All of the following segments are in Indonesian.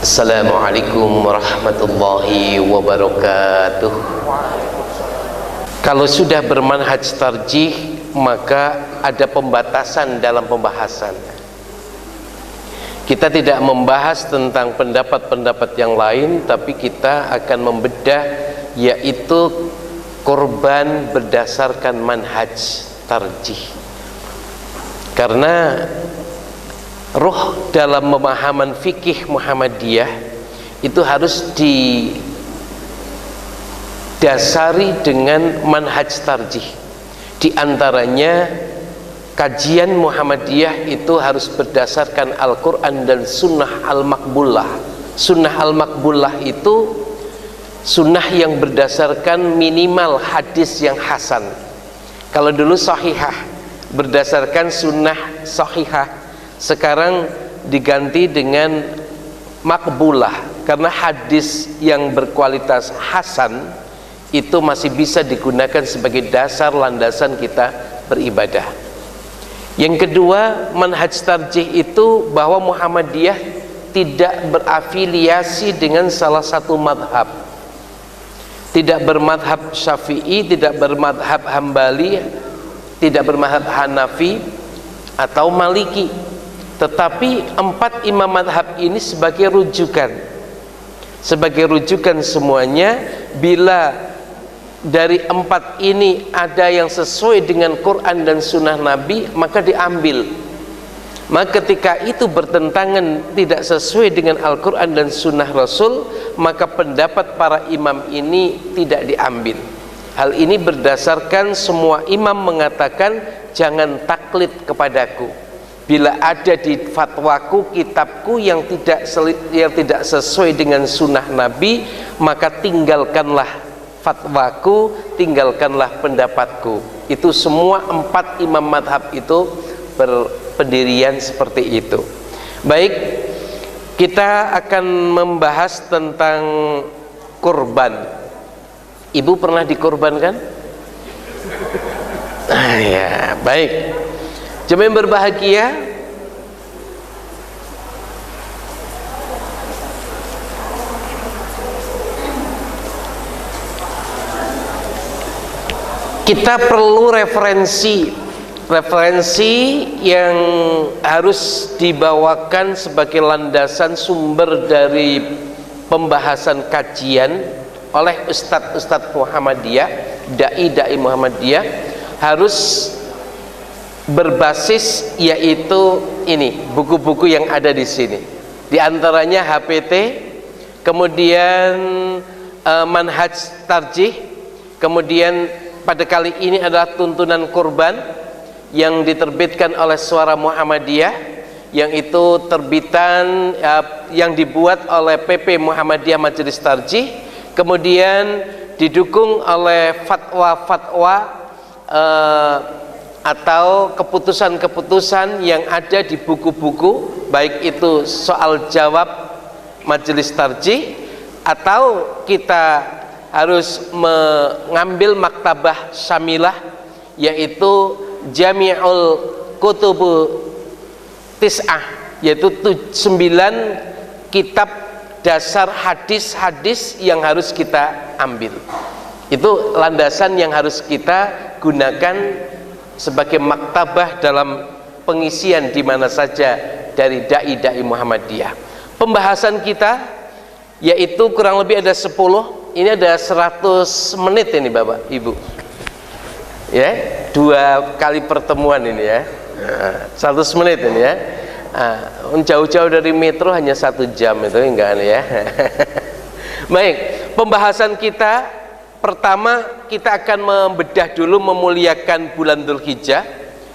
Assalamualaikum warahmatullahi wabarakatuh. Kalau sudah bermanhaj tarjih, maka ada pembatasan dalam pembahasan. Kita tidak membahas tentang pendapat-pendapat yang lain, tapi kita akan membedah, yaitu korban berdasarkan manhaj tarjih. Karena ruh dalam pemahaman fikih Muhammadiyah itu harus didasari dengan manhaj tarjih. Di antaranya kajian Muhammadiyah itu harus berdasarkan Al-Quran dan Sunnah Al-Maqbulah. Sunnah Al-Maqbulah itu sunnah yang berdasarkan minimal hadis yang hasan. Kalau dulu sahihah berdasarkan sunnah sahihah, sekarang diganti dengan makbulah, karena hadis yang berkualitas hasan itu masih bisa digunakan sebagai dasar landasan kita beribadah. Yang kedua, manhaj tarjih itu bahwa Muhammadiyah tidak berafiliasi dengan salah satu madhab, tidak bermadhab Syafi'i, tidak bermadhab Hambali, tidak bermadhab Hanafi atau Maliki. Tetapi empat imam madhab ini sebagai rujukan semuanya. Bila dari empat ini ada yang sesuai dengan Quran dan Sunnah Nabi, maka diambil. Maka ketika itu bertentangan, tidak sesuai dengan Al-Quran dan Sunnah Rasul, maka pendapat para imam ini tidak diambil. Hal ini berdasarkan semua imam mengatakan jangan taklid kepadaku. Bila ada di fatwaku, kitabku yang tidak sesuai dengan sunnah Nabi, maka tinggalkanlah fatwaku, tinggalkanlah pendapatku. Itu semua empat imam madhab itu berpendirian seperti itu. Baik, kita akan membahas tentang kurban. Ibu pernah dikurbankan? Ya, baik. Jemaah yang berbahagia, kita perlu referensi yang harus dibawakan sebagai landasan sumber dari pembahasan kajian oleh ustadz-ustadz Muhammadiyah, dai-dai Muhammadiyah, harus berbasis, yaitu ini buku-buku yang ada di sini. Di antaranya HPT, kemudian manhaj tarjih, kemudian pada kali ini adalah tuntunan kurban yang diterbitkan oleh Suara Muhammadiyah, yang itu terbitan yang dibuat oleh PP Muhammadiyah Majelis Tarjih, kemudian didukung oleh fatwa-fatwa atau keputusan-keputusan yang ada di buku-buku, baik itu soal jawab majelis tarjih, atau kita harus mengambil maktabah syamilah, yaitu Jami'ul Kutubu Tis'ah, yaitu 9 kitab dasar hadis-hadis yang harus kita ambil. Itu landasan yang harus kita gunakan sebagai maktabah dalam pengisian di mana saja dari dai-dai Muhammadiyah. Pembahasan kita yaitu kurang lebih ada 10, ini ada 100 menit ini Bapak Ibu. Ya, 2 kali pertemuan ini ya. 100 menit ini ya. Jauh-jauh dari metro hanya 1 jam itu enggak ya. Baik, pembahasan kita pertama, kita akan membedah dulu memuliakan bulan Dzulhijjah,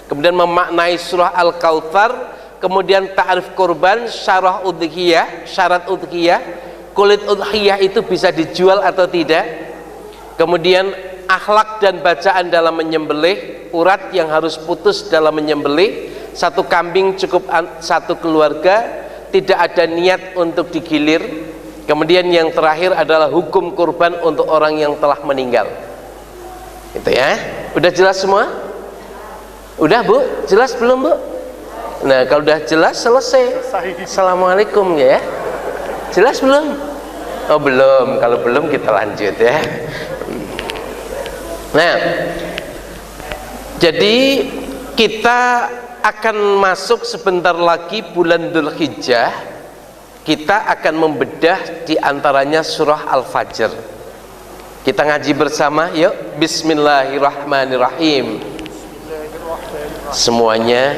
kemudian memaknai surah Al-Kautsar, kemudian ta'rif kurban, syarah udhiyah, syarat udhiyah, kulit udhiyah itu bisa dijual atau tidak, kemudian akhlak dan bacaan dalam menyembelih, urat yang harus putus dalam menyembelih, 1 kambing cukup 1 keluarga, tidak ada niat untuk digilir. Kemudian yang terakhir adalah hukum kurban untuk orang yang telah meninggal. Itu ya. Udah jelas semua? Udah Bu? Jelas belum Bu? Nah kalau udah jelas selesai. Assalamualaikum ya. Jelas belum? Oh belum, kalau belum kita lanjut ya. Nah, jadi kita akan masuk sebentar lagi bulan Dzulhijjah. Kita akan membedah di antaranya surah Al-Fajr. Kita ngaji bersama, yuk. Bismillahirrahmanirrahim. Semuanya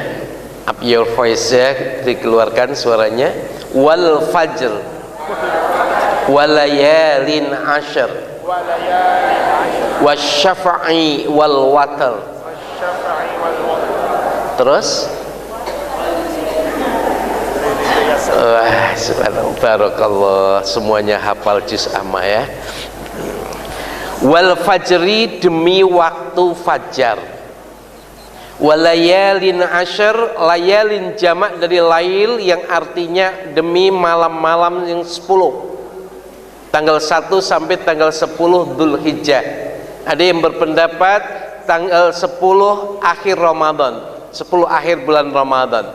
up your voice ya, dikeluarkan suaranya. Wal fajr walayalin ashar wasyafa'i wal watar. Terus wah, subhanallah, barakallah, semuanya hafal juz amma ya. Wal fajri, demi waktu fajar. Walayalin ashar, layalin jamak dari lail yang artinya demi malam-malam yang 10, tanggal 1 sampai tanggal 10 Dzulhijjah. Ada yang berpendapat tanggal 10 akhir Ramadan, 10 akhir bulan Ramadan.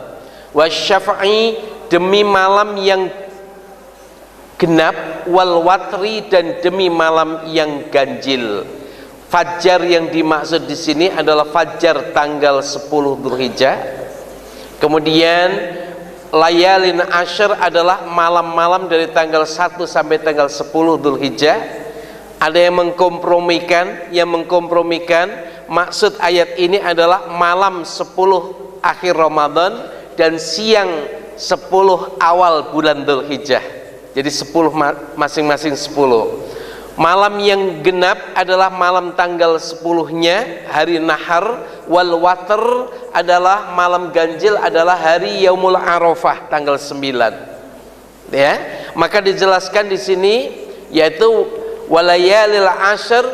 Wasyafa'i, demi malam yang genap. Wal watri, dan demi malam yang ganjil. Fajar yang dimaksud di sini adalah fajar tanggal 10 Dzulhijjah. Kemudian layalin ashar adalah malam-malam dari tanggal 1 sampai tanggal 10 Dzulhijjah. Ada yang mengkompromikan maksud ayat ini adalah malam 10 akhir Ramadan dan siang 10 awal bulan Dzulhijjah. Jadi 10 masing-masing 10. Malam yang genap adalah malam tanggal 10-nya, hari nahar. Wal watr adalah malam ganjil, adalah hari Yaumul Arafah tanggal 9. Ya, maka dijelaskan di sini yaitu walayalil ashar,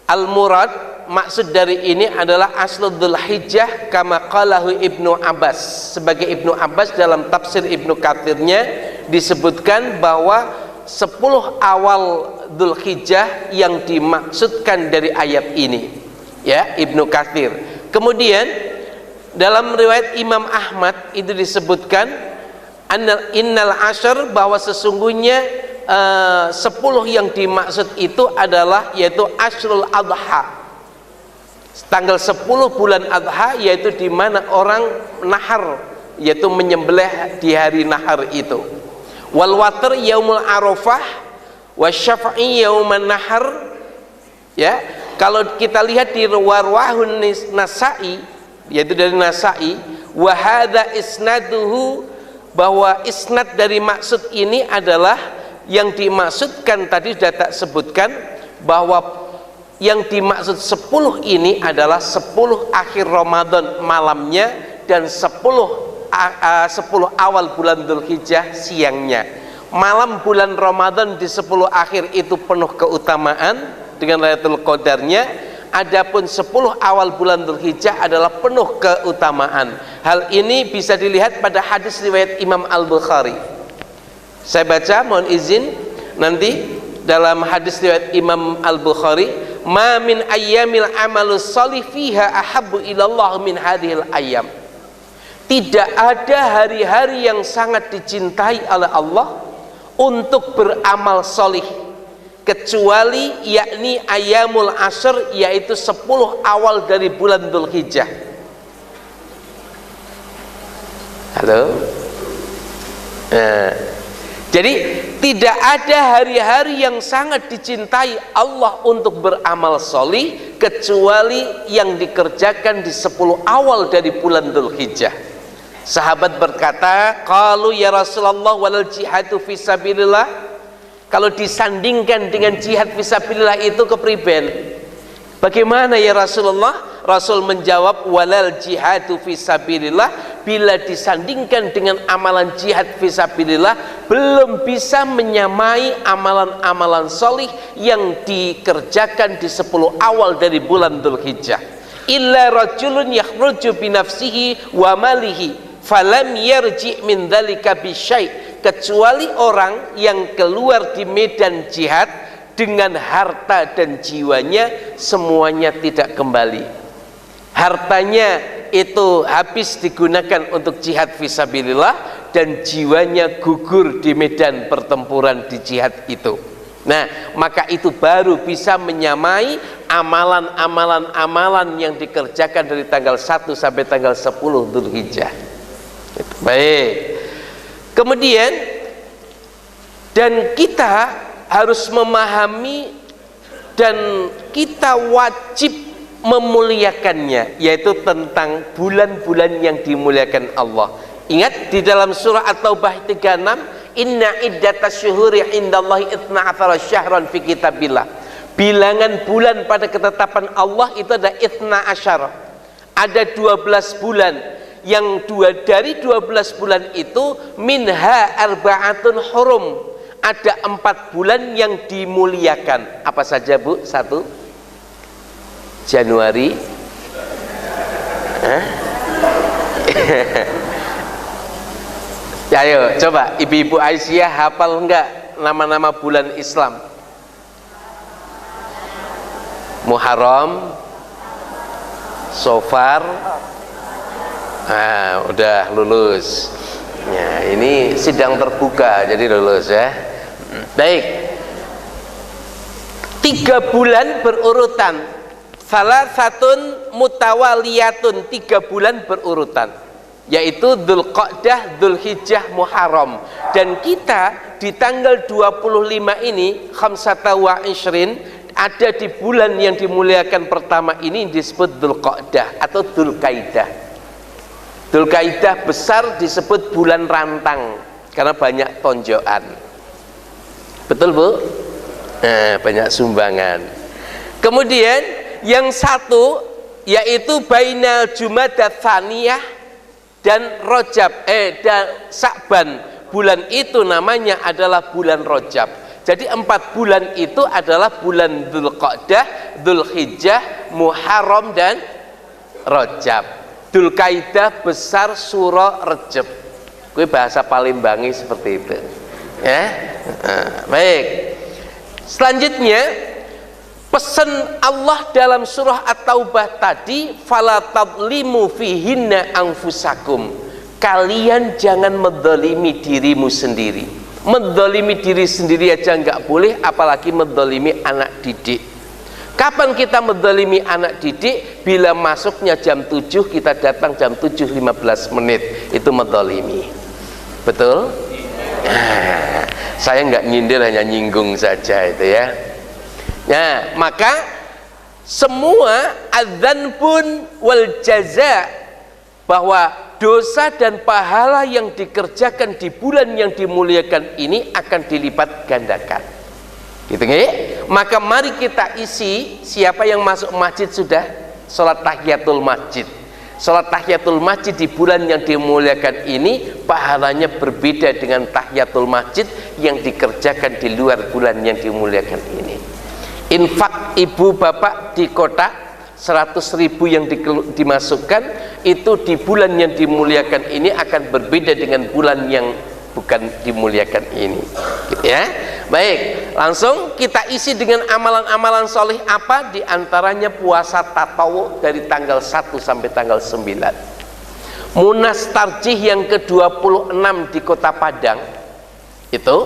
al murad, maksud dari ini adalah aslul Dzulhijjah kama qalahu Ibnu Abbas. Sebagai Ibnu Abbas dalam tafsir Ibnu Katsirnya disebutkan bahwa 10 awal Dzulhijjah yang dimaksudkan dari ayat ini, ya, Ibnu Katsir. Kemudian dalam riwayat Imam Ahmad itu disebutkan innal ashar, bahwa sesungguhnya 10 yang dimaksud itu adalah yaitu Ashrul Adha, tanggal 10 bulan Adha, yaitu di mana orang nahar, yaitu menyembelih di hari nahar itu. Wal watr yaumul Arafah, wasyafa'i yauman nahar. Ya, kalau kita lihat di warwahun Nasa'i, yaitu dari Nasa'i, wa hadza isnaduhu, bahwa isnad dari maksud ini adalah yang dimaksudkan tadi sudah tak sebutkan, bahwa yang dimaksud 10 ini adalah 10 akhir Ramadan malamnya dan 10 awal bulan Dzulhijjah siangnya. Malam bulan Ramadan di 10 akhir itu penuh keutamaan dengan Lailatul Qadarnya. Adapun 10 awal bulan Dzulhijjah adalah penuh keutamaan. Hal ini bisa dilihat pada hadis riwayat Imam Al-Bukhari. Saya baca, mohon izin, nanti dalam hadis riwayat Imam Al-Bukhari, ma min ayyamil amalus shalih fiha ahabbu ilallah min hadhil ayyam. Tidak ada hari-hari yang sangat dicintai oleh Allah untuk beramal solih kecuali yakni ayyamul ashr, yaitu 10 awal dari bulan Dzulhijjah. Halo. Jadi tidak ada hari-hari yang sangat dicintai Allah untuk beramal solih kecuali yang dikerjakan di 10 awal dari bulan Dzulhijjah. Sahabat berkata, qalu ya Rasulullah walal jihadu fisabilillah. Kalau disandingkan dengan jihad fisabilillah itu kepriben? Bagaimana ya Rasulullah? Rasul menjawab, walal jihadu fisabilillah, bila disandingkan dengan amalan jihad fisabilillah belum bisa menyamai amalan-amalan solih yang dikerjakan di 10 awal dari bulan Dzulhijjah. Illa rajulun yakhruju binafsihi wa malihi falam yarji' min dzalika bisyai', kecuali orang yang keluar di medan jihad dengan harta dan jiwanya semuanya tidak kembali. Hartanya itu habis digunakan untuk jihad fisabilillah dan jiwanya gugur di medan pertempuran di jihad itu. Nah, maka itu baru bisa menyamai amalan yang dikerjakan dari tanggal 1 sampai tanggal 10 Dzulhijjah. Baik. Kemudian, dan kita harus memahami dan kita wajib memuliakannya, yaitu tentang bulan-bulan yang dimuliakan Allah. Ingat di dalam surah At-Taubah 36, inna iddatas syuhuri indallahi 12 syahran fi kitabillah. Bilangan bulan pada ketetapan Allah itu ada 12. Ada 12 bulan. Yang dari 12 bulan itu minha arba'atun hurum. Ada 4 bulan yang dimuliakan. Apa saja, Bu? 1 Januari. Ayo coba ibu-ibu Aisyah hafal enggak nama-nama bulan Islam? Muharram, Safar. Udah lulus. Ya, ini sidang terbuka jadi lulus ya. Baik. 3 bulan berurutan. Salah satun mutawaliyatun, 3 bulan berurutan, yaitu Dzulqa'dah, Dzulhijjah, Muharram. Dan kita di tanggal 25 ini khamsata wa ishrin, ada di bulan yang dimuliakan pertama ini disebut Dzulqa'dah atau Dzulqaidah. Dzulqaidah besar disebut bulan rantang karena banyak tonjokan. Betul, Bu? Banyak sumbangan. Kemudian yang satu yaitu bainal Jumadah Tsaniyah dan Rajab dan Sa'ban. Bulan itu namanya adalah bulan Rajab. Jadi 4 bulan itu adalah bulan Dzulqa'dah, Dzulhijjah, Muharram dan Rajab. Dzulqaidah besar surah Rajab. Kuwi bahasa Palembangi seperti itu. Ya. Baik. Selanjutnya pesan Allah dalam surah At-Taubah tadi, fala tadlimu fihinna anfusakum. Kalian jangan menzalimi dirimu sendiri. Menzalimi diri sendiri aja nggak boleh, apalagi menzalimi anak didik. Kapan kita menzalimi anak didik? Bila masuknya jam 7 kita datang jam 7:15 menit, itu menzalimi. Betul? Saya nggak nyindir, hanya nyinggung saja itu ya. Nah, maka semua adzan pun wal jaza, bahwa dosa dan pahala yang dikerjakan di bulan yang dimuliakan ini akan dilipat gandakan. Gitu nggih? Maka mari kita isi, siapa yang masuk masjid sudah salat tahiyatul masjid. Salat tahiyatul masjid di bulan yang dimuliakan ini pahalanya berbeda dengan tahiyatul masjid yang dikerjakan di luar bulan yang dimuliakan ini. Infak ibu bapak di kota 100.000 yang dimasukkan itu di bulan yang dimuliakan ini akan berbeda dengan bulan yang bukan dimuliakan ini, gitu ya. Baik, langsung kita isi dengan amalan-amalan soleh apa? Di antaranya puasa tatawu dari tanggal 1 sampai tanggal 9. Munas Tarjih yang ke-26 di Kota Padang itu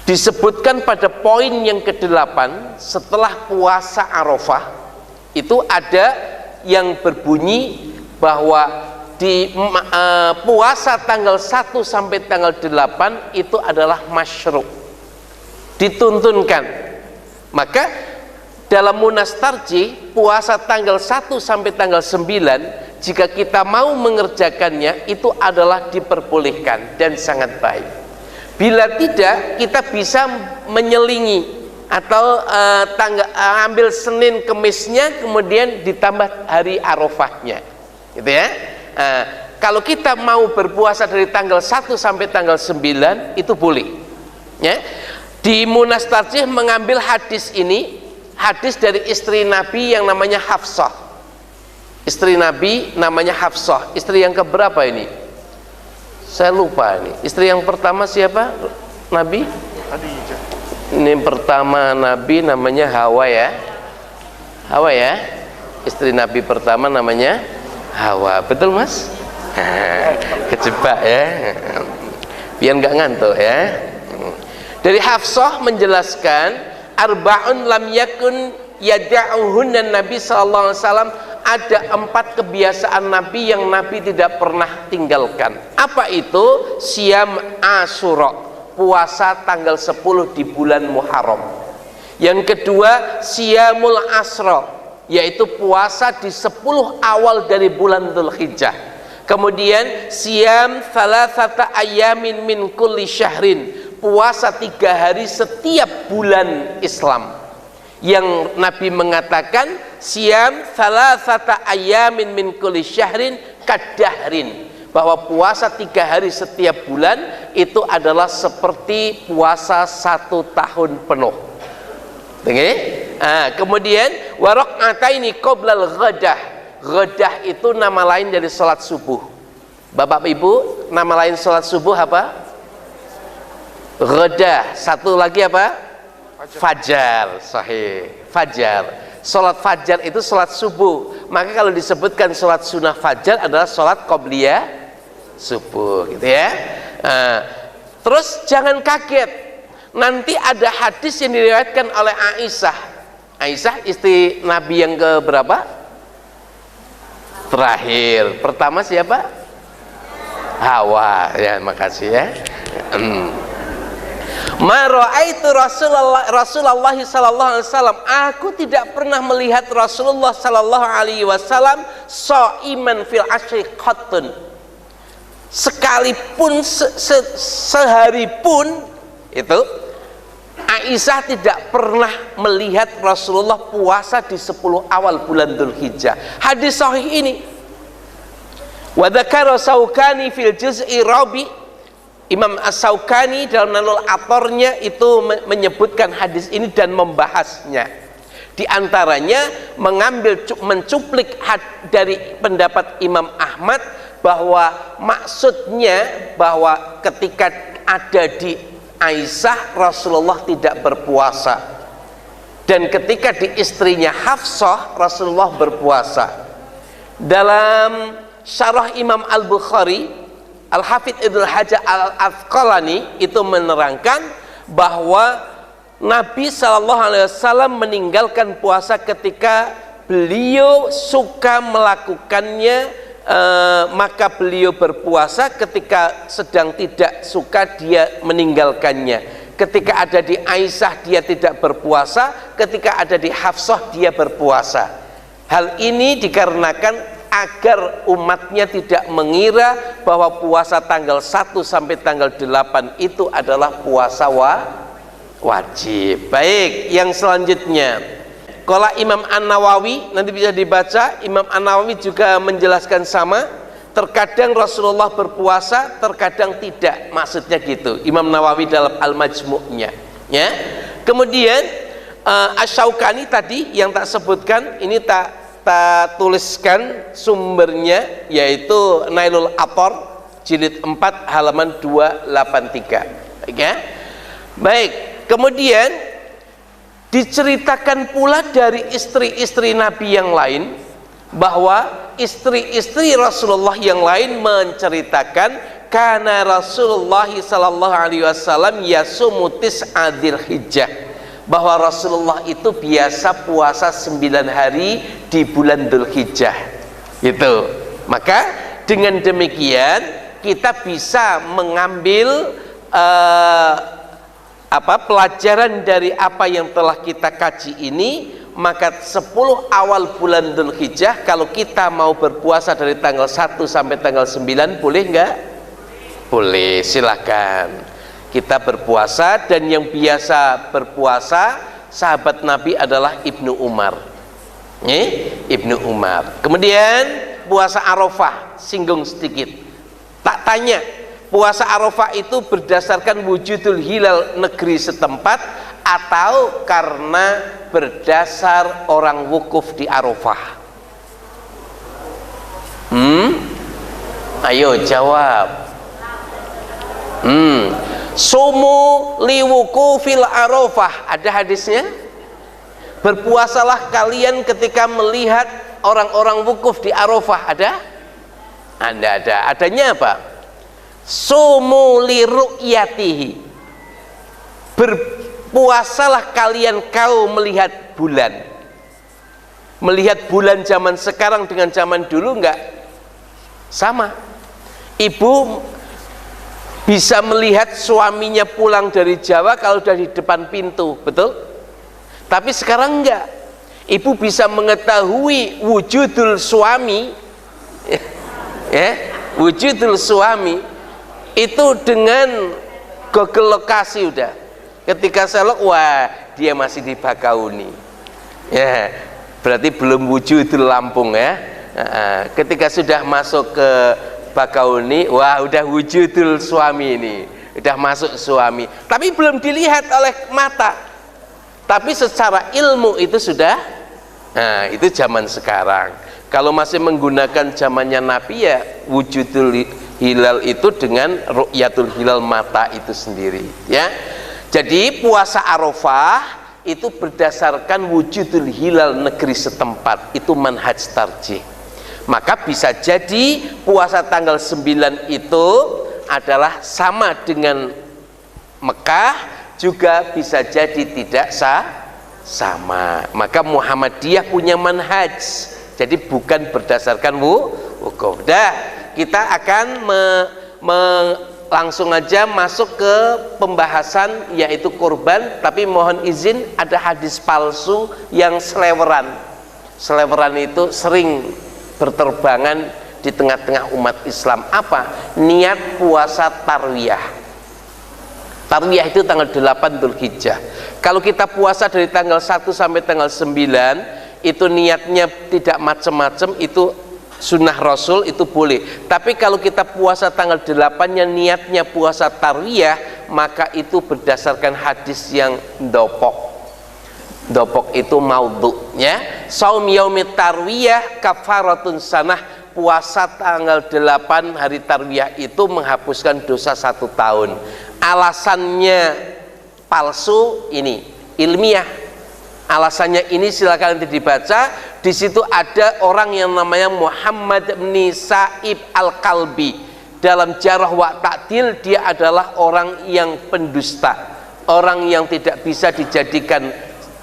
disebutkan pada poin yang ke-8 setelah puasa Arafah. Itu ada yang berbunyi bahwa di puasa tanggal 1 sampai tanggal 8 itu adalah masyru', dituntunkan. Maka dalam Munas Tarjih puasa tanggal 1 sampai tanggal 9 jika kita mau mengerjakannya itu adalah diperbolehkan dan sangat baik. Bila tidak, kita bisa menyelingi atau ambil Senin Kemisnya kemudian ditambah hari Arafahnya, gitu ya. Kalau kita mau berpuasa dari tanggal 1 sampai tanggal 9 itu boleh ya. Di Munas Tarjih mengambil hadis ini, hadis dari istri Nabi yang namanya Hafsah. Istri Nabi namanya Hafsah. Istri yang keberapa ini? Saya lupa ini. Istri yang pertama siapa? Nabi? Khadijah. Ini pertama Nabi namanya Hawa ya. Hawa ya. Istri Nabi pertama namanya Hawa. Betul Mas? Kejebak ya, biar nggak ngantuk ya. Dari Hafsah menjelaskan, arba'un lam yakun yada'uhunna Nabi sallallahu alaihi wasallam, ada 4 kebiasaan Nabi yang Nabi tidak pernah tinggalkan. Apa itu? Siam Asyura, puasa tanggal 10 di bulan Muharram. Yang kedua, siamul Asra, yaitu puasa di 10 awal dari bulan Dzulhijjah. Kemudian siam thalathata ayamin min kulli syahrin, puasa 3 hari setiap bulan Islam. Yang Nabi mengatakan siam thalathata ayamin min kulli syahrin kadahrin, bahwa puasa 3 hari setiap bulan itu adalah seperti puasa 1 tahun penuh. Kemudian waraqataini qoblal ghadah, ghadah itu nama lain dari sholat subuh. Bapak Ibu, nama lain sholat subuh apa? Ghadah. Satu lagi apa? Fajar. Sahih, fajar. Sholat fajar itu sholat subuh. Maka kalau disebutkan sholat sunnah fajar adalah sholat qobliyah subuh, gitu ya. Terus jangan kaget, nanti ada hadis yang diriwayatkan oleh Aisyah. Aisyah istri Nabi yang ke berapa? Terakhir. Pertama siapa? Hawa. Ya, makasih ya. Ma ra'aitu Rasulullah sallallahu alaihi wasallam, aku tidak pernah melihat Rasulullah sallallahu alaihi wasallam shaiman fil ashri qattun, sekalipun sehari pun itu Aisyah tidak pernah melihat Rasulullah puasa di 10 awal bulan Dzulhijjah. Hadis sahih ini wa dzakara Syaukani fil juz'i rabi, Imam As-Syaukani dalam Nailul Athornya itu menyebutkan hadis ini dan membahasnya. Di antaranya mencuplik dari pendapat Imam Ahmad bahwa maksudnya bahwa ketika ada di Aisyah Rasulullah tidak berpuasa, dan ketika di istrinya Hafsah Rasulullah berpuasa. Dalam syarah Imam Al-Bukhari, Al-Hafidz Ibnu Hajar Al-Asqalani itu menerangkan bahwa Nabi SAW meninggalkan puasa ketika beliau suka melakukannya, maka beliau berpuasa. Ketika sedang tidak suka dia meninggalkannya. Ketika ada di Aisyah dia tidak berpuasa, ketika ada di Hafsah dia berpuasa. Hal ini dikarenakan agar umatnya tidak mengira bahwa puasa tanggal 1 sampai tanggal 8 itu adalah puasa wajib. Baik, yang selanjutnya kalau Imam An-Nawawi, nanti bisa dibaca, Imam An-Nawawi juga menjelaskan sama. Terkadang Rasulullah berpuasa, terkadang tidak, maksudnya gitu Imam Nawawi dalam Al-Majmu'nya ya. Kemudian Asy-Syaukani tadi yang tak sebutkan, ini tak tuliskan sumbernya, yaitu Nailul Athor jilid 4 halaman 283 ya. Baik, kemudian diceritakan pula dari istri-istri Nabi yang lain, bahwa istri-istri Rasulullah yang lain menceritakan kana Rasulullah sallallahu alaihi wasallam yasumu tis'a Dzulhijjah, bahwa Rasulullah itu biasa puasa 9 hari di bulan Dzulhijjah gitu. Maka dengan demikian kita bisa mengambil pelajaran dari apa yang telah kita kaji ini. Maka 10 awal bulan Dzulhijjah kalau kita mau berpuasa dari tanggal 1 sampai tanggal 9, boleh enggak? Boleh, silakan kita berpuasa. Dan yang biasa berpuasa sahabat Nabi adalah Ibnu Umar. Ibnu Umar. Kemudian puasa Arafah, singgung sedikit. Tak tanya, puasa Arafah itu berdasarkan wujudul hilal negeri setempat atau karena berdasar orang wukuf di Arafah? Ayo jawab. Sumu liwukufil Arafah, ada hadisnya. Berpuasalah kalian ketika melihat orang-orang wukuf di Arafah, ada? Anda ada. Adanya apa? Sumu li ru'yatihi. Berpuasalah kalian kau melihat bulan. Melihat bulan zaman sekarang dengan zaman dulu enggak sama. Ibu bisa melihat suaminya pulang dari Jawa kalau dari depan pintu, betul? Tapi sekarang enggak. Ibu bisa mengetahui wujudul suami, ya, wujudul suami itu dengan Google lokasi udah. Ketika saya lihat, wah dia masih di Bakauni, ya, berarti belum wujudul Lampung ya. Ketika sudah masuk ke Bakauni, wah udah wujudul suami ini, udah masuk suami, tapi belum dilihat oleh mata, tapi secara ilmu itu sudah. Nah itu zaman sekarang. Kalau masih menggunakan zamannya Nabi, ya wujudul hilal itu dengan ru'yatul hilal mata itu sendiri, ya. Jadi puasa Arafah itu berdasarkan wujudul hilal negeri setempat, itu manhaj tarjih. Maka bisa jadi puasa tanggal 9 itu adalah sama dengan Mekah, juga bisa jadi tidak sama. Maka Muhammadiyah punya manhaj, jadi bukan berdasarkan wukuf. Dah, kita akan langsung aja masuk ke pembahasan yaitu kurban. Tapi mohon izin, ada hadis palsu yang seleweran. Seleweran itu sering berterbangan di tengah-tengah umat Islam. Apa? Niat puasa tarwiyah. Tarwiyah itu tanggal 8 Dzulhijjah. Kalau kita puasa dari tanggal 1 sampai tanggal 9, itu niatnya tidak macam-macam, itu sunnah Rasul, itu boleh. Tapi kalau kita puasa tanggal 8-nya niatnya puasa tarwiyah, maka itu berdasarkan hadis yang dopok. Dopok itu maudhu, ya. Saum yaumit tarwiyah kafaratun sanah. Puasa tanggal 8 hari tarwiyah itu menghapuskan dosa 1 tahun. Alasannya palsu ini ilmiah. Alasannya ini silakan nanti dibaca. Di situ ada orang yang namanya Muhammad bin Sa'ib Al-Kalbi. Dalam Jarh wa Ta'dil dia adalah orang yang pendusta, orang yang tidak bisa dijadikan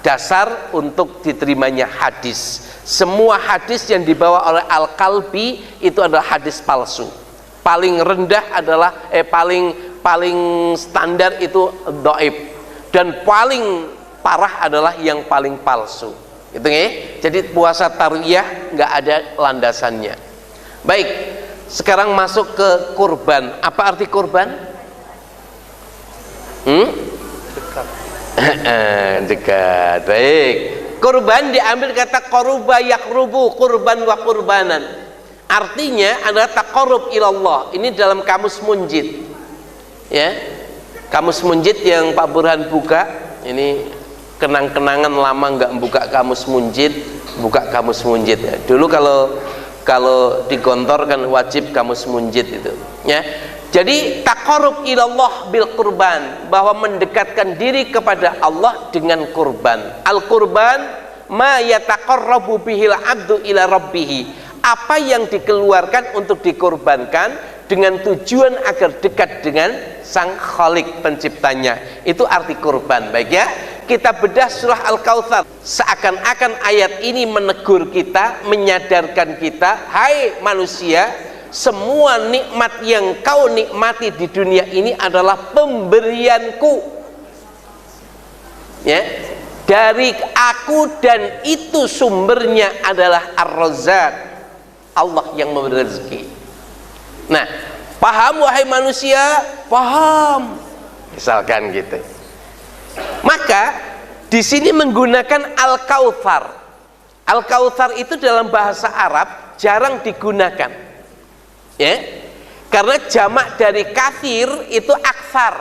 dasar untuk diterimanya hadis. Semua hadis yang dibawa oleh Al-Kalbi itu adalah hadis palsu. Paling rendah adalah paling standar itu dhaif, dan paling parah adalah yang paling palsu. Itu ya. Jadi puasa tarwiyah nggak ada landasannya. Baik, sekarang masuk ke kurban. Apa arti kurban? Dekat. Baik. Kurban diambil kata qaruba yaqrubu, kurban wa kurbanan. Artinya adalah taqarrub ilallah. Ini dalam kamus Munjid. Ya. Kamus Munjid yang Pak Burhan buka, ini kenang-kenangan lama nggak buka kamus Munjid, buka kamus Munjid ya. Dulu kalau di Gontor kan wajib kamus Munjid itu, ya. Jadi taqarrub ilallah bil kurban, bahwa mendekatkan diri kepada Allah dengan kurban. Al kurban ma yataqarrabu bihil abdu ila rabbih. Apa yang dikeluarkan untuk dikurbankan dengan tujuan agar dekat dengan Sang Khalik penciptanya. Itu arti kurban. Baik ya. Kita bedah surah Al-Kautsar. Seakan-akan ayat ini menegur kita, menyadarkan kita, hai manusia, semua nikmat yang kau nikmati di dunia ini adalah pemberianku, ya, dari aku, dan itu sumbernya adalah Ar-Razzaq, Allah yang memberi rezeki. Nah, paham wahai manusia? Paham. Misalkan gitu. Maka di sini menggunakan Al-Kautsar. Al-Kautsar itu dalam bahasa Arab jarang digunakan, ya, karena jamak dari katsir itu aksar.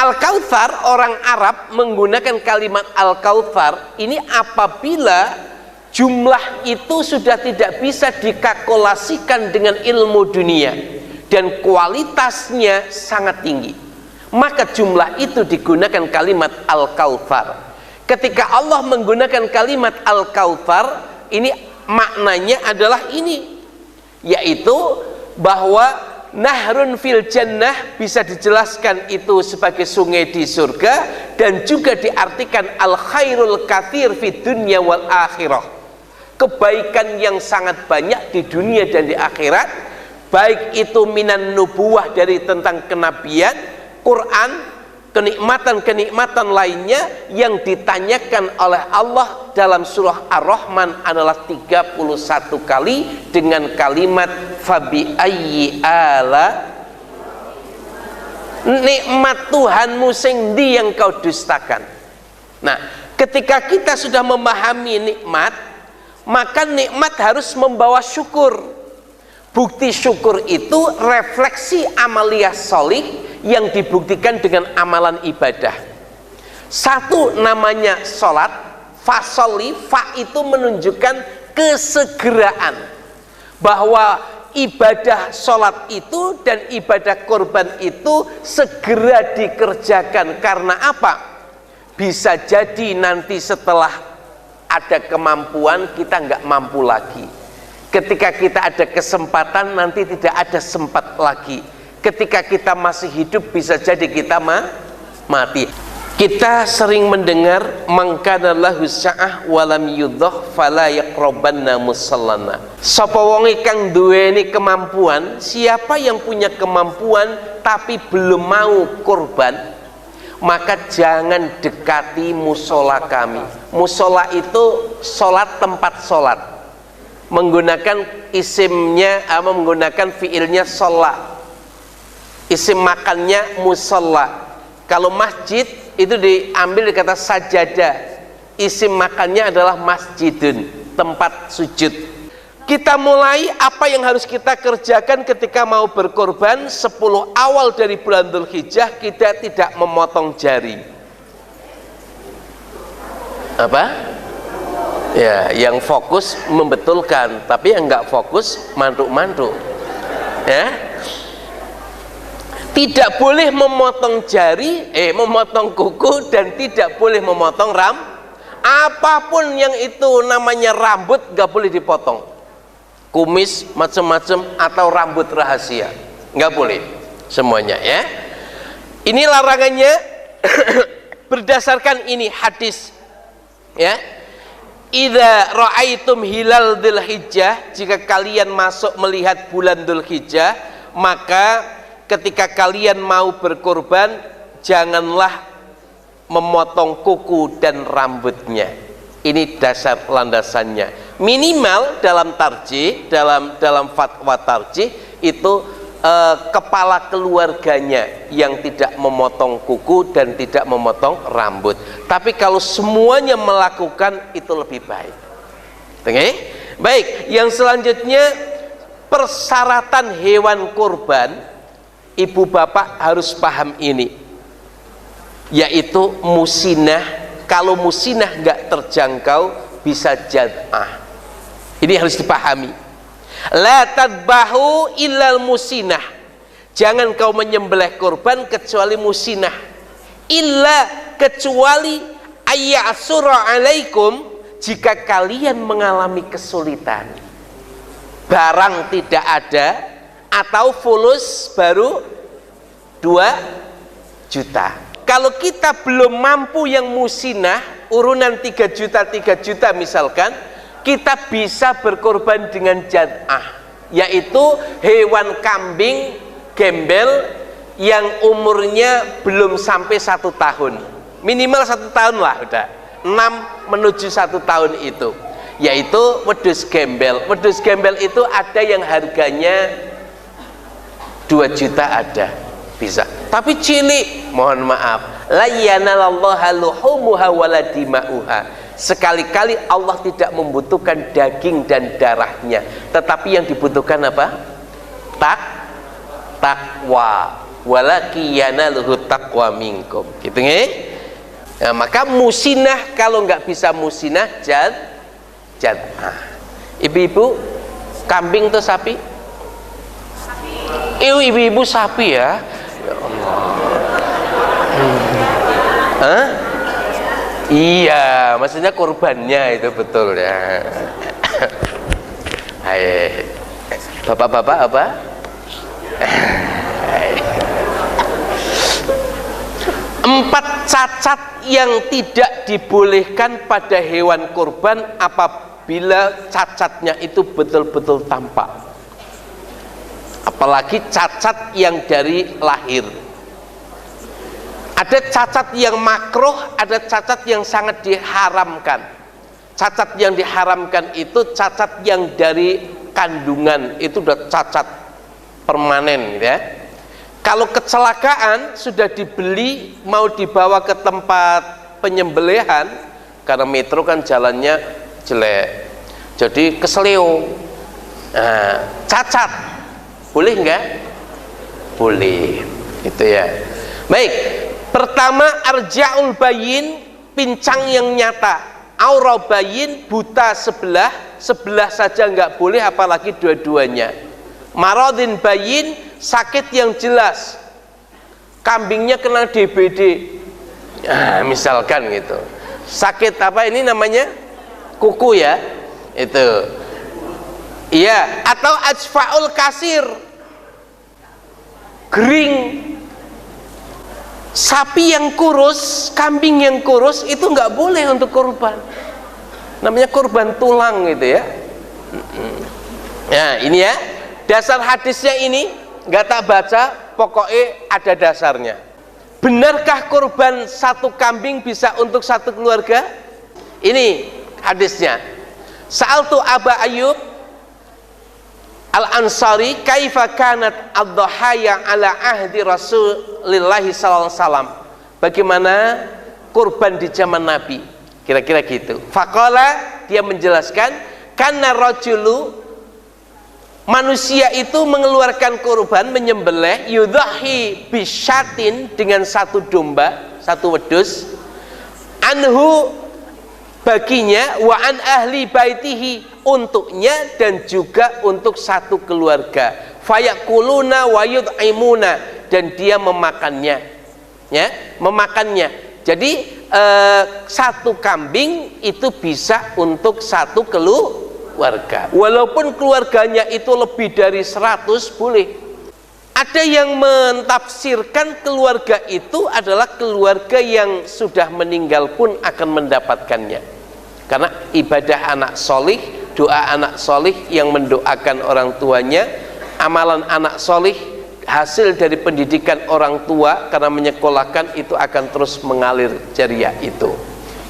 Al-Kautsar, orang Arab menggunakan kalimat Al-Kautsar ini apabila jumlah itu sudah tidak bisa dikalkulasikan dengan ilmu dunia dan kualitasnya sangat tinggi, maka jumlah itu digunakan kalimat Al-Kautsar. Ketika Allah menggunakan kalimat Al-Kautsar, ini maknanya adalah ini, yaitu bahwa nahrun fil jannah bisa dijelaskan itu sebagai sungai di surga, dan juga diartikan al khairul katsir fid dunya wal akhirah, kebaikan yang sangat banyak di dunia dan di akhirat, baik itu minan nubuwah dari tentang kenabian, Quran, kenikmatan-kenikmatan lainnya yang ditanyakan oleh Allah dalam surah Ar-Rahman adalah 31 kali dengan kalimat fabi ayyi ala, nikmat Tuhanmu sing ndi yang kau dustakan. Nah, ketika kita sudah memahami nikmat, maka nikmat harus membawa syukur. Bukti syukur itu refleksi amaliyah sholih yang dibuktikan dengan amalan ibadah. Satu namanya sholat, fasoli, fa itu menunjukkan kesegeraan, bahwa ibadah sholat itu dan ibadah korban itu segera dikerjakan. Karena apa? Bisa jadi nanti setelah ada kemampuan kita nggak mampu lagi. Ketika kita ada kesempatan nanti tidak ada sempat lagi. Ketika kita masih hidup bisa jadi kita mati. Kita sering mendengar mangkana lahu sa'ah walam yudhah fala yaqrabanna musallana. Sapa wonge kang duweni kemampuan, siapa yang punya kemampuan tapi belum mau korban, maka jangan dekati musola kami. Musola itu solat, tempat solat, menggunakan isimnya, menggunakan fiilnya sholat, isim makannya musola. Kalau masjid itu diambil dari kata sajadah, isim makannya adalah masjidun, tempat sujud. Kita mulai apa yang harus kita kerjakan ketika mau berkorban. 10 awal dari bulan Dzulhijjah kita tidak memotong jari. Apa? Ya, yang fokus membetulkan, tapi yang nggak fokus mantuk-mantuk. Ya, tidak boleh memotong jari, memotong kuku, dan tidak boleh memotong apapun yang itu namanya rambut nggak boleh dipotong. Kumis macam-macam atau rambut rahasia nggak boleh semuanya. Ya, ini larangannya berdasarkan ini hadis. Ya, idza ra'aitum hilal dzulhijjah, jika kalian masuk melihat bulan Dzulhijjah, maka ketika kalian mau berkorban janganlah memotong kuku dan rambutnya. Ini dasar landasannya. Minimal dalam tarjih, dalam fatwa tarjih itu kepala keluarganya yang tidak memotong kuku dan tidak memotong rambut. Tapi kalau semuanya melakukan itu lebih baik. Oke? Baik, yang selanjutnya persyaratan hewan kurban, ibu bapak harus paham ini, yaitu musinah. Kalau musinah nggak terjangkau bisa jad'ah. Ini harus dipahami. La tadbahu illal musinah, jangan kau menyembelih kurban kecuali musinah. Illa, kecuali ayyasura alaikum, jika kalian mengalami kesulitan, barang tidak ada atau fulus baru 2 juta. Kalau kita belum mampu yang musinah, urunan 3 juta misalkan, kita bisa berkorban dengan jad'ah, yaitu hewan kambing gembel yang umurnya belum sampai 1 tahun, minimal 1 tahun lah, udah 6 menuju 1 tahun itu, yaitu wedhus gembel. Wedhus gembel itu ada yang harganya 2 juta ada, bisa. Tapi cilik, mohon maaf, la yanalallaha luhumuha wala dima'uha. Sekali-kali Allah tidak membutuhkan daging dan darahnya, tetapi yang dibutuhkan apa? Takwa. Walaki yanaluhu taqwa minkum. Gitu nggih? Nah, maka musinah, kalau nggak bisa musinah jad'ah. Ibu-ibu, kambing atau sapi? Ibu-ibu sapi ya. Ya Allah. Hah? Iya, maksudnya kurbannya itu betul ya. Hai. Bapak-bapak apa? Empat cacat yang tidak dibolehkan pada hewan kurban apabila cacatnya itu betul-betul tampak, apalagi cacat yang dari lahir. Ada cacat yang makruh, ada cacat yang sangat diharamkan. Cacat yang diharamkan itu cacat yang dari kandungan, itu udah cacat permanen ya. Kalau kecelakaan sudah dibeli mau dibawa ke tempat penyembelihan, karena metro kan jalannya jelek, jadi keseleo, nah, cacat boleh nggak? Boleh, itu ya. Baik, pertama arja'ul bayin, pincang yang nyata. Aura bayin, buta sebelah saja nggak boleh, apalagi dua-duanya. Maradin bayin, sakit yang jelas, kambingnya kena DBD, nah, misalkan gitu. Sakit apa ini namanya? Kuku ya, itu. Iya, atau ajfaul kasir, kering. Sapi yang kurus, kambing yang kurus itu nggak boleh untuk kurban. Namanya kurban tulang gitu ya. Nah ini ya, dasar hadisnya ini nggak tak baca, pokoknya ada dasarnya. Benarkah kurban satu kambing bisa untuk satu keluarga? Ini hadisnya. Sa'altu Aba Ayyub Al-Ansari kaifa kanat ad-dhahaya ala ahdi Rasulillah sallallahu alaihi wasallam. Bagaimana kurban di zaman Nabi? Kira-kira gitu. Faqala, dia menjelaskan, karena rajulu, manusia itu mengeluarkan kurban, menyembelih, yudhahi bisyatin, dengan satu domba, satu wedus, anhu, baginya, wa an ahli baitihi, untuknya dan juga untuk satu keluarga, fayakuluna wa yud'imuna, dan dia memakannya ya, memakannya. Jadi satu kambing itu bisa untuk satu keluarga, walaupun keluarganya itu lebih dari 100 boleh. Ada yang mentafsirkan keluarga itu adalah keluarga yang sudah meninggal pun akan mendapatkannya, karena ibadah anak solih, doa anak solih yang mendoakan orang tuanya, amalan anak solih, hasil dari pendidikan orang tua karena menyekolahkan, itu akan terus mengalir jariah itu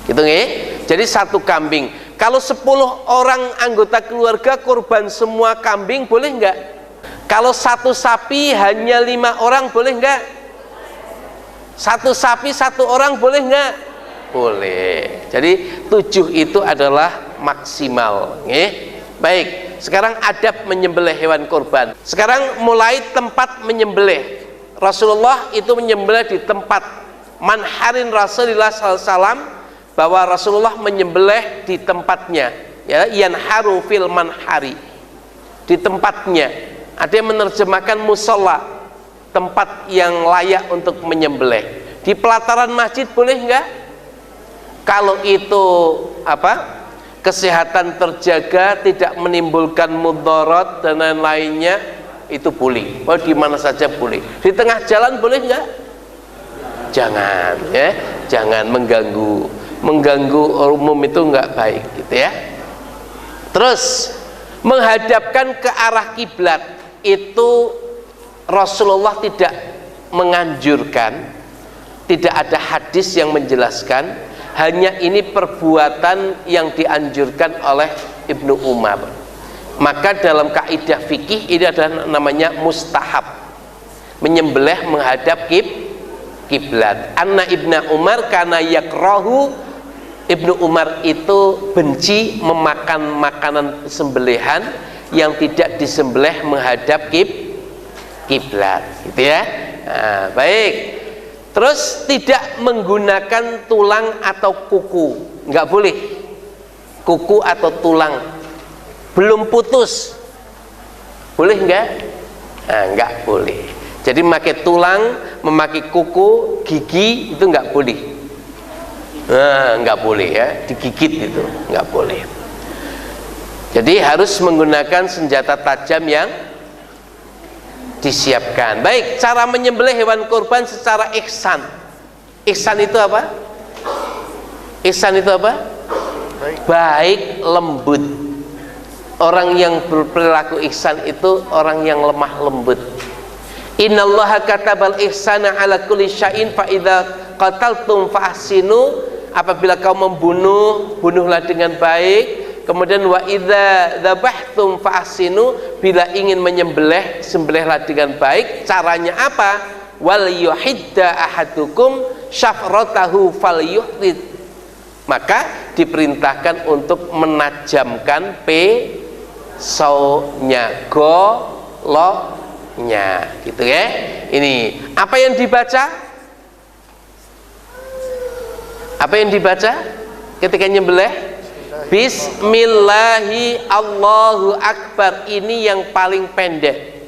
gitu nih. Jadi satu kambing, kalau 10 orang anggota keluarga kurban semua kambing boleh nggak? Kalau satu sapi hanya 5 orang boleh nggak? Satu sapi 1 orang boleh nggak? Boleh. Jadi 7 itu adalah maksimal. Baik, sekarang adab menyembelih hewan kurban. Sekarang mulai tempat menyembelih. Rasulullah itu menyembelih di tempat manharin Rasulullah SAW, bahwa Rasulullah menyembelih di tempatnya ya, yanharu fil manhari, di tempatnya. Ada yang menerjemahkan musola, tempat yang layak untuk menyembelih. Di pelataran masjid boleh enggak? Kalau itu apa, kesehatan terjaga, tidak menimbulkan mudarat dan lain-lainnya, itu boleh. Oh, di mana saja boleh. Di tengah jalan boleh enggak? Jangan ya, jangan mengganggu umum, itu enggak baik gitu ya. Terus menghadapkan ke arah kiblat itu Rasulullah tidak menganjurkan, tidak ada hadis yang menjelaskan, hanya ini perbuatan yang dianjurkan oleh Ibnu Umar. Maka dalam kaidah fikih ini adalah namanya mustahab, menyembelih menghadap kiblat. Anna Ibnu Umar kana yakrahu, Ibnu Umar itu benci memakan makanan sembelihan yang tidak disembelih menghadap kiblat gitu ya. Nah, baik. Terus tidak menggunakan tulang atau kuku, nggak boleh. Kuku atau tulang belum putus, boleh nggak? Nah, nggak boleh. Jadi memakai tulang, memakai kuku, gigi itu nggak boleh. Nah, nggak boleh ya, digigit itu nggak boleh. Jadi harus menggunakan senjata tajam yang disiapkan. Baik, cara menyembelih hewan kurban secara ihsan. Ihsan itu apa? Ihsan itu apa? Baik, lembut. Orang yang berperilaku ihsan itu orang yang lemah lembut. Innallaha katabal ihsana ala kulli syai'in fa idza qataltum fa ahsinu. Apabila kau membunuh, bunuhlah dengan baik. Kemudian wa idza dzabhtum fa ahsinu, bila ingin menyembelih, sembelihlah dengan baik. Caranya apa? Wal yuhidda ahadukum syafratahu falyuhdid. Maka diperintahkan untuk menajamkan pisaunya, goloknya, gitu ya. Ini apa yang dibaca? Apa yang dibaca ketika nyembelih? Bismillahi Allahu Akbar. Ini yang paling pendek.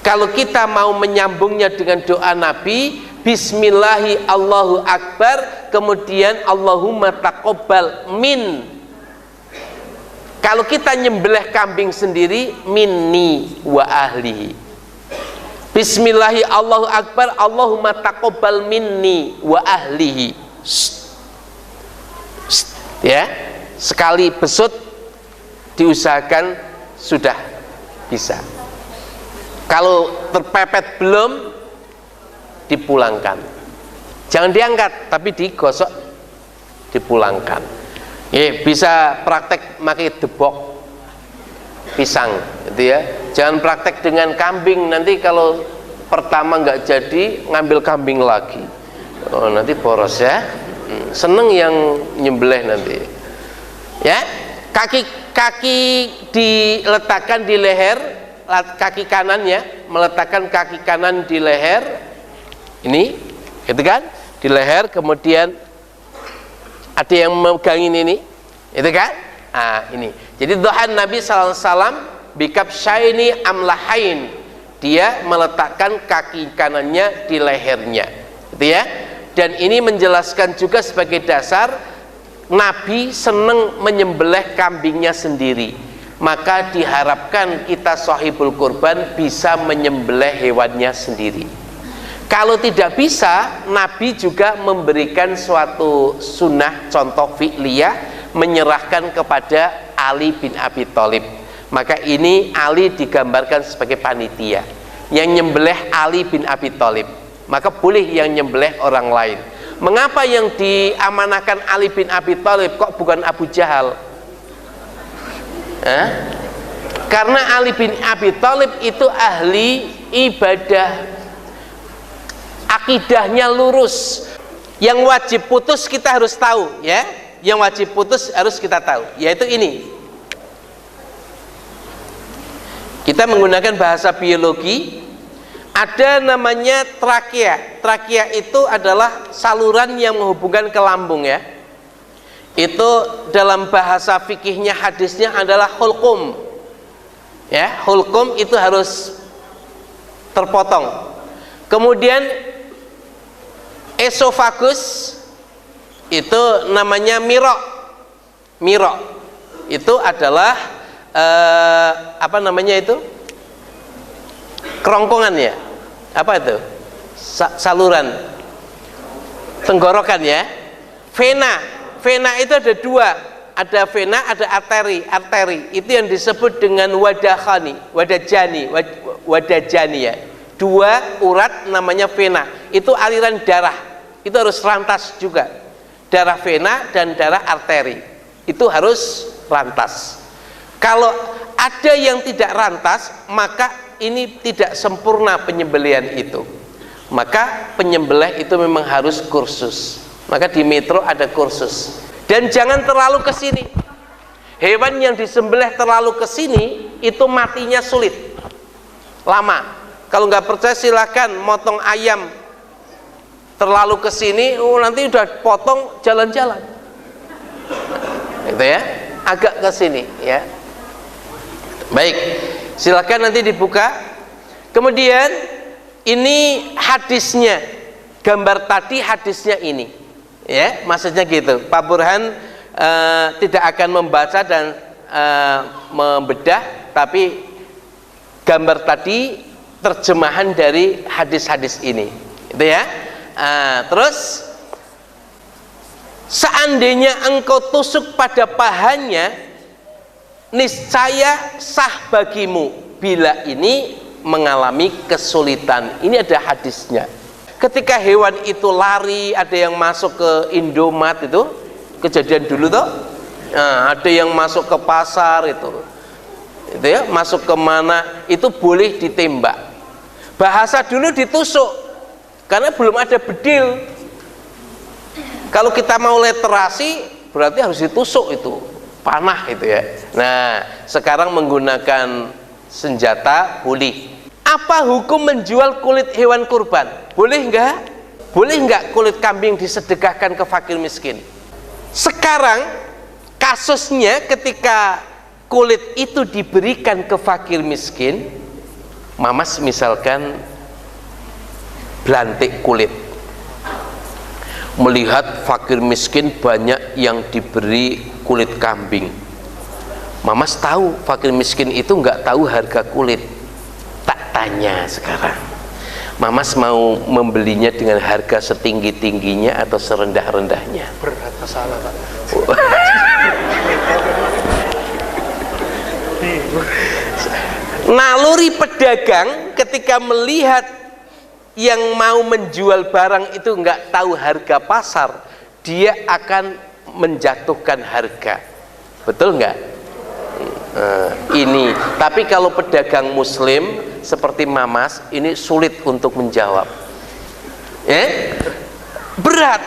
Kalau kita mau menyambungnya dengan doa Nabi, Bismillahi Allahu Akbar, kemudian Allahumma taqabbal min. Kalau kita nyembelih kambing sendiri, minni wa ahlihi. Bismillahi Allahu Akbar, Allahumma taqabbal minni wa ahlihi. Ya, sekali besut diusahakan sudah bisa. Kalau terpepet belum, dipulangkan. Jangan diangkat, tapi digosok, dipulangkan. Ya, bisa praktek pakai debok pisang, gitu ya. Jangan praktek dengan kambing, nanti kalau pertama nggak jadi, ngambil kambing lagi. Oh, nanti boros ya. Seneng yang nyembelih nanti ya. Kaki diletakkan di leher, kaki kanannya, meletakkan kaki kanan di leher ini, gitu kan, di leher. Kemudian ada yang megangin ini, itu kan. Ini jadi doa Nabi SAW bikab syaini amlahain, dia meletakkan kaki kanannya di lehernya, gitu ya. Dan ini menjelaskan juga sebagai dasar Nabi senang menyembelih kambingnya sendiri. Maka diharapkan kita sahibul kurban bisa menyembelih hewannya sendiri. Kalau tidak bisa, Nabi juga memberikan suatu sunnah contoh fi'liyah, menyerahkan kepada Ali bin Abi Thalib. Maka ini Ali digambarkan sebagai panitia yang nyembelih Ali bin Abi Thalib. Maka boleh yang nyembelih orang lain. Mengapa yang diamanahkan Ali bin Abi Thalib kok bukan Abu Jahal? Karena Ali bin Abi Thalib itu ahli ibadah, akidahnya lurus. Yang wajib putus kita harus tahu, ya. Yang wajib putus harus kita tahu, yaitu ini. Kita menggunakan bahasa biologi. Ada namanya trakea. Trakea itu adalah saluran yang menghubungkan ke lambung, ya. Itu dalam bahasa fikihnya, hadisnya adalah hulqum. Ya, hulqum itu harus terpotong. Kemudian esofagus itu namanya mirok. Mirok itu adalah apa namanya itu? Kerongkongan, ya. Apa itu? Saluran tenggorokan, ya. Vena. Vena itu ada dua. Ada vena, ada arteri. Arteri itu yang disebut dengan wadahani, wadajani, ya. Dua urat namanya vena. Itu aliran darah. Itu harus rantas juga. Darah vena dan darah arteri itu harus rantas. Kalau ada yang tidak rantas, maka ini tidak sempurna penyembelihan itu. Maka penyembelih itu memang harus kursus. Maka di metro ada kursus. Dan jangan terlalu ke sini. Hewan yang disembelih terlalu ke sini itu matinya sulit, lama. Kalau nggak percaya silakan motong ayam terlalu ke sini, nanti udah potong jalan-jalan. Gitu ya, agak ke sini, ya. Baik, silakan nanti dibuka. Kemudian ini hadisnya, gambar tadi hadisnya ini, ya, maksudnya gitu. Pak Burhan tidak akan membaca dan membedah, tapi gambar tadi terjemahan dari hadis-hadis ini, gitu ya. Terus seandainya engkau tusuk pada pahanya, niscaya sah bagimu bila ini mengalami kesulitan. Ini ada hadisnya. Ketika hewan itu lari, ada yang masuk ke Indomaret, itu kejadian dulu toh. Nah, ada yang masuk ke pasar itu ya, masuk ke mana itu boleh ditembak. Bahasa dulu ditusuk karena belum ada bedil. Kalau kita mau literasi berarti harus ditusuk, itu panah itu ya. Nah, sekarang menggunakan senjata boleh. Apa hukum menjual kulit hewan kurban? Boleh enggak? Boleh enggak kulit kambing disedekahkan ke fakir miskin? Sekarang kasusnya ketika kulit itu diberikan ke fakir miskin, Mamas misalkan belantik kulit, melihat fakir miskin banyak yang diberi kulit kambing. Mamas tahu fakir miskin itu nggak tahu harga kulit. Tak tanya sekarang, Mamas mau membelinya dengan harga setinggi-tingginya atau serendah-rendahnya? Berat masalah, Pak. Naluri pedagang ketika melihat yang mau menjual barang itu nggak tahu harga pasar, dia akan menjatuhkan harga. Betul nggak? Ini. Tapi kalau pedagang muslim seperti Mamas, ini sulit untuk menjawab. Berat.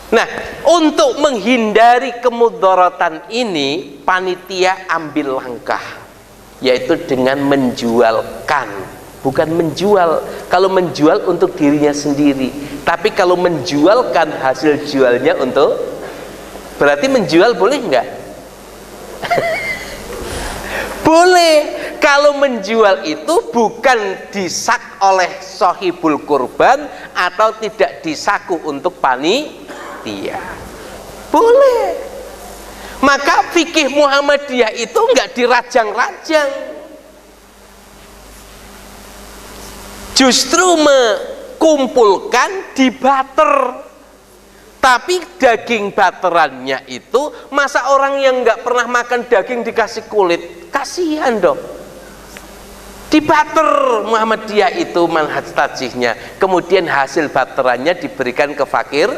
Nah, untuk menghindari kemudaratan ini, panitia ambil langkah, yaitu dengan menjualkan, bukan menjual. Kalau menjual untuk dirinya sendiri, tapi kalau menjualkan hasil jualnya untuk, berarti menjual boleh nggak? Boleh. Kalau menjual itu bukan disak oleh sohibul kurban atau tidak disaku untuk panitia, boleh. Maka fikih Muhammadiyah itu enggak dirajang-rajang, justru mengumpulkan di butter. Tapi daging baterannya itu, masa orang yang enggak pernah makan daging dikasih kulit, kasihan dong. Di butter Muhammadiyah itu manhaj tajihnya. Kemudian hasil baterannya diberikan ke fakir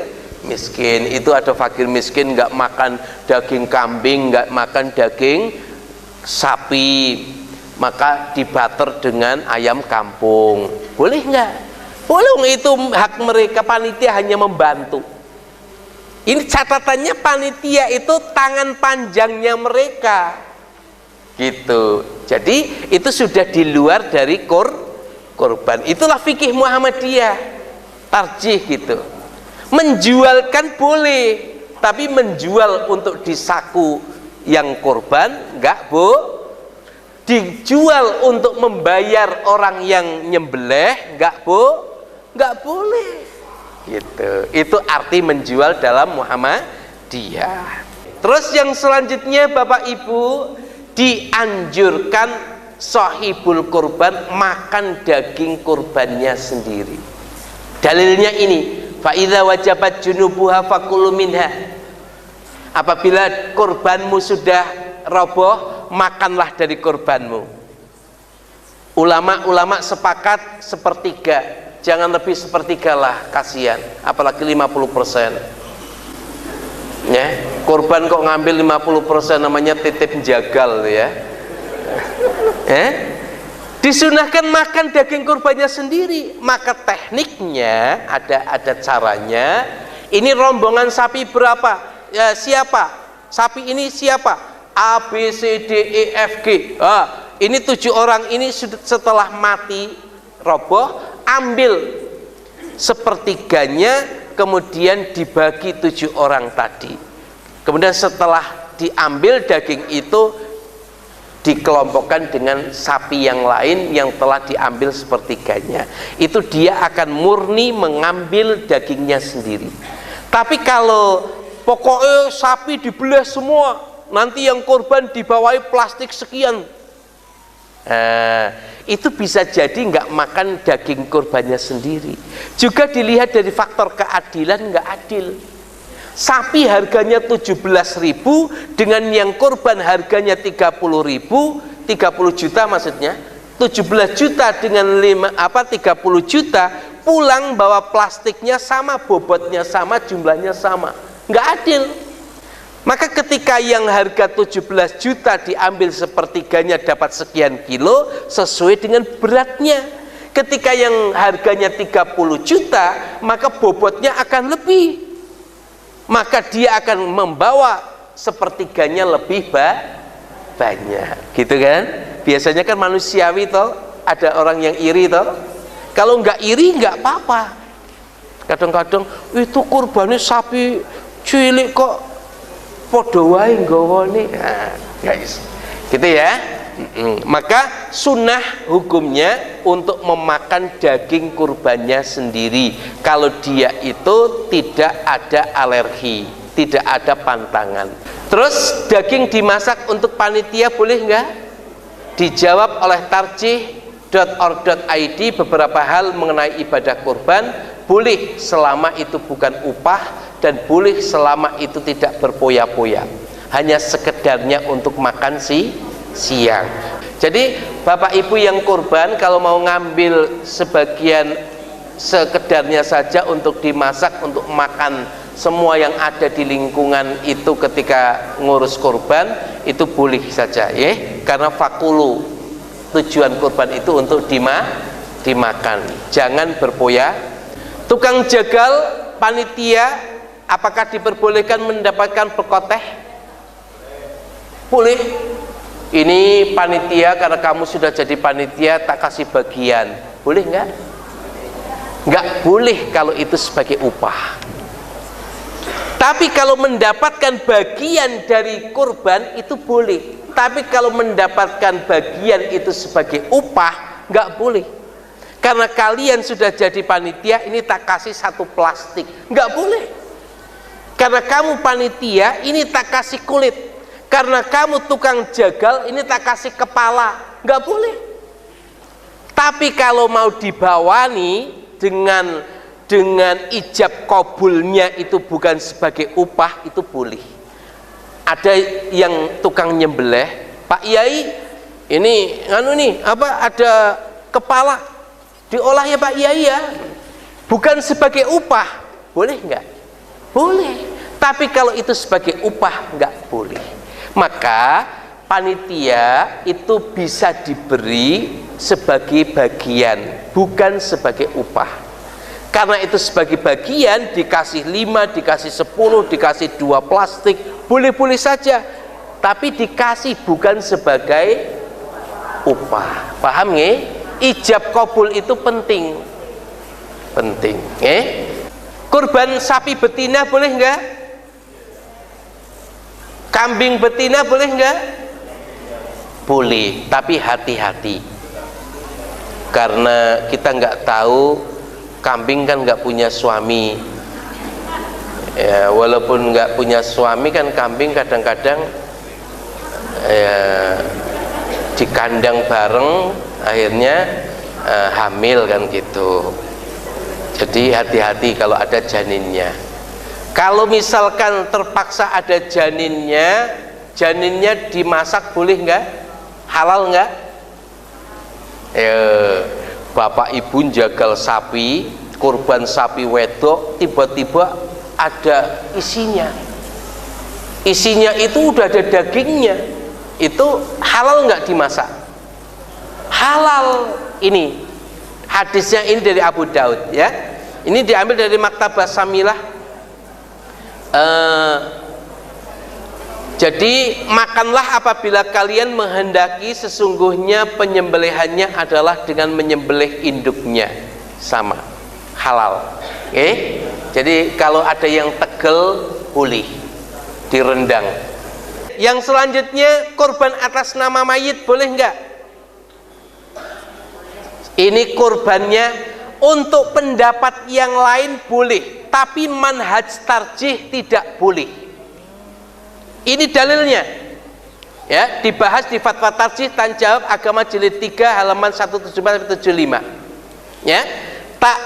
miskin. Itu ada fakir miskin nggak makan daging kambing, nggak makan daging sapi, maka dibater dengan ayam kampung. Boleh nggak? Boleh. Itu hak mereka. Panitia hanya membantu. Ini catatannya, panitia itu tangan panjangnya mereka, gitu. Jadi itu sudah di luar dari korban. Itulah fikih Muhammadiyah, tarjih gitu. Menjualkan boleh, tapi menjual untuk disaku yang korban enggak, Bu. Dijual untuk membayar orang yang nyembelih enggak, Bu. Enggak boleh. Gitu. Itu arti menjual dalam Muhammadiyah. Terus yang selanjutnya, Bapak Ibu, dianjurkan sahibul kurban makan daging kurbannya sendiri. Dalilnya ini, fa idza wajabat junubuha fakulu minha. Apabila kurbanmu sudah roboh, makanlah dari kurbanmu. Ulama-ulama sepakat sepertiga, jangan lebih sepertiga lah, kasihan, apalagi 50%. Ya, korban kok ngambil 50%, namanya titip jagal ya. Disunahkan makan daging kurbannya sendiri. Maka tekniknya ada caranya. Ini rombongan sapi berapa? Ya, siapa? Sapi ini siapa? A, B, C, D, E, F, G. Ini 7 orang ini setelah mati roboh, ambil sepertiganya, kemudian dibagi 7 orang tadi. Kemudian setelah diambil daging itu dikelompokkan dengan sapi yang lain yang telah diambil sepertiganya. Itu dia akan murni mengambil dagingnya sendiri. Tapi kalau pokoknya sapi dibelah semua, nanti yang korban dibawahi plastik sekian. Itu bisa jadi nggak makan daging korbannya sendiri. Juga dilihat dari faktor keadilan, nggak adil. Sapi harganya 17.000 dengan yang korban harganya 30.000, 30 juta maksudnya, 17 juta dengan 30 juta, pulang bawa plastiknya sama, bobotnya sama, jumlahnya sama, nggak adil. Maka ketika yang harga 17 juta diambil sepertiganya dapat sekian kilo sesuai dengan beratnya. Ketika yang harganya 30 juta maka bobotnya akan lebih, maka dia akan membawa sepertiganya lebih banyak, gitu kan? Biasanya kan manusiawi toh, ada orang yang iri toh. Kalau nggak iri nggak apa-apa. Kadang-kadang itu kurbannya sapi cilik kok podo wae nggawane. Guys, gitu ya. Maka sunnah hukumnya untuk memakan daging kurbannya sendiri kalau dia itu tidak ada alergi, tidak ada pantangan. Terus daging dimasak untuk panitia boleh nggak? Dijawab oleh tarjih.or.id beberapa hal mengenai ibadah kurban. Boleh selama itu bukan upah, dan boleh selama itu tidak berpoya-poya, hanya sekedarnya untuk makan siang. Jadi bapak ibu yang kurban kalau mau ngambil sebagian sekedarnya saja untuk dimasak untuk makan semua yang ada di lingkungan itu ketika ngurus kurban, itu boleh saja ya, karena fakulu, tujuan kurban itu untuk dimakan, jangan berpoya. Tukang jagal panitia apakah diperbolehkan mendapatkan bekoteh? Boleh. Ini panitia karena kamu sudah jadi panitia tak kasih bagian. Boleh nggak? Nggak boleh kalau itu sebagai upah. Tapi kalau mendapatkan bagian dari kurban itu boleh. Tapi kalau mendapatkan bagian itu sebagai upah nggak boleh. Karena kalian sudah jadi panitia, ini tak kasih satu plastik, nggak boleh. Karena kamu panitia, ini tak kasih kulit. Karena kamu tukang jagal, ini tak kasih kepala, nggak boleh. Tapi kalau mau dibawani dengan ijab kabulnya itu bukan sebagai upah, itu boleh. Ada yang tukang nyembelih, Pak Yai, ini ada kepala, diolah ya Pak Yai ya, bukan sebagai upah, boleh nggak? Boleh. Tapi kalau itu sebagai upah nggak boleh. Maka panitia itu bisa diberi sebagai bagian, bukan sebagai upah. Karena itu sebagai bagian, dikasih 5, dikasih 10, dikasih 2 plastik, boleh-boleh saja. Tapi dikasih bukan sebagai upah. Paham nggih? Ijab kabul itu penting. Kurban sapi betina boleh nggak? Kambing betina boleh nggak? Boleh, tapi hati-hati. Karena kita nggak tahu, kambing kan nggak punya suami. Ya, walaupun nggak punya suami kan kambing kadang-kadang di kandang bareng, akhirnya hamil kan gitu. Jadi hati-hati kalau ada janinnya. Kalau misalkan terpaksa ada janinnya dimasak boleh nggak? Halal nggak? Bapak ibu jagal sapi, kurban sapi wedok, tiba-tiba ada isinya itu udah ada dagingnya, itu halal nggak dimasak? Halal. Ini hadisnya ini dari Abu Daud ya, ini diambil dari Maktabah Samilah. Jadi makanlah apabila kalian menghendaki, sesungguhnya penyembelihannya adalah dengan menyembelih induknya, sama halal. Jadi kalau ada yang tegel boleh direndang. Yang selanjutnya kurban atas nama mayit boleh enggak? Ini kurbannya untuk pendapat yang lain boleh, tapi manhaj tarjih tidak boleh. Ini dalilnya. Ya, dibahas di Fatwa Tarjih dan Jawab Agama jilid 3 halaman 174-75. Ya, tak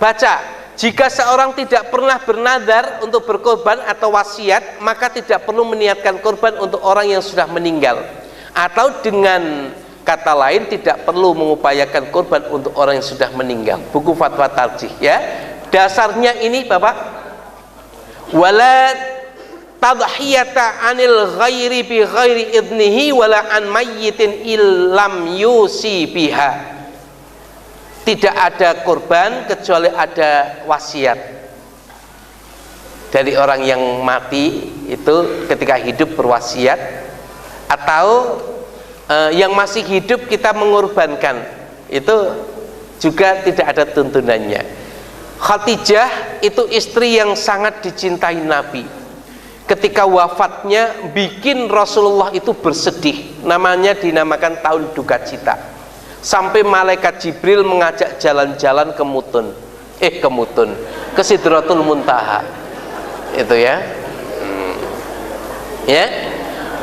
baca, jika seorang tidak pernah bernadar untuk berkorban atau wasiat, maka tidak perlu meniatkan korban untuk orang yang sudah meninggal. Atau dengan kata lain, tidak perlu mengupayakan korban untuk orang yang sudah meninggal. Buku Fatwa Tarjih, ya. Dasarnya ini Bapak, wala tadhiyata anil ghairi bi ghairi idnihi wala an mayyitin illam yusi biha. Tidak ada korban kecuali ada wasiat dari orang yang mati itu ketika hidup berwasiat, atau yang masih hidup kita mengorbankan, itu juga tidak ada tuntunannya. Khadijah itu istri yang sangat dicintai Nabi. Ketika wafatnya bikin Rasulullah itu bersedih, namanya dinamakan tahun duka cita. Sampai malaikat Jibril mengajak jalan-jalan ke Sidratul Muntaha. Itu ya. Ya.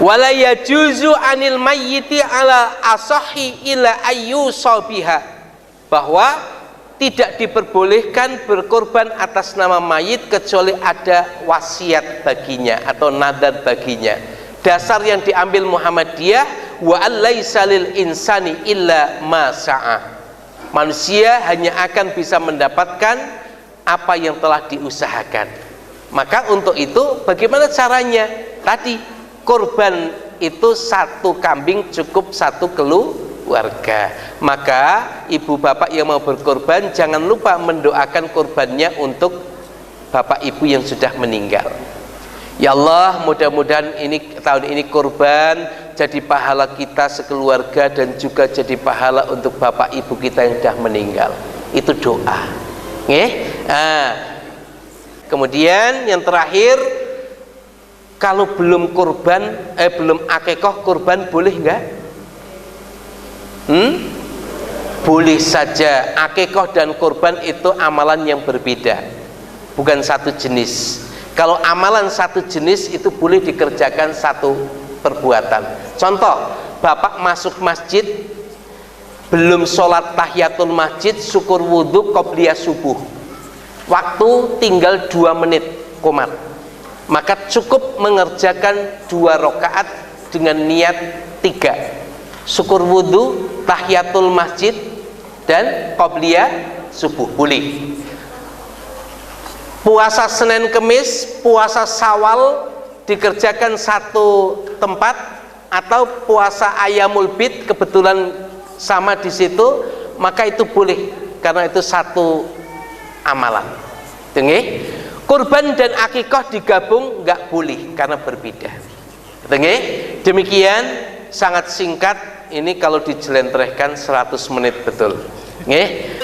Wala yajuzu anil mayyiti ala asahi ila ayyusabiha, bahwa tidak diperbolehkan berkorban atas nama mayit kecuali ada wasiat baginya atau nadar baginya. Dasar yang diambil Muhammadiyah, wa allaisa lil insani illa ma sa'a. Manusia hanya akan bisa mendapatkan apa yang telah diusahakan. Maka untuk itu bagaimana caranya? Tadi korban itu satu kambing cukup satu keluarga. Maka ibu bapak yang mau berkorban jangan lupa mendoakan korbannya untuk bapak ibu yang sudah meninggal. Ya Allah, mudah-mudahan tahun ini korban jadi pahala kita sekeluarga dan juga jadi pahala untuk bapak ibu kita yang sudah meninggal. Itu doa. Kemudian yang terakhir, kalau belum belum akikah korban boleh enggak? Boleh saja. Akikah dan korban itu amalan yang berbeda, bukan satu jenis. Kalau amalan satu jenis itu boleh dikerjakan satu perbuatan. Contoh, bapak masuk masjid belum sholat tahiyatul masjid, syukur wudhu qobliyah subuh, waktu tinggal 2 menit komat, maka cukup mengerjakan 2 rakaat dengan niat 3, syukur wudhu, tahiyatul masjid, dan qobliyah subuh. Boleh. Puasa Senin Kemis, puasa Syawal dikerjakan satu tempat, atau puasa Ayyamul Bid kebetulan sama di situ, maka itu boleh karena itu satu amalan. Dengar? Kurban dan akikah digabung nggak boleh karena berbeda. Dengar? Demikian, sangat singkat ini, kalau dijelentrehkan 100 menit betul. Nggih.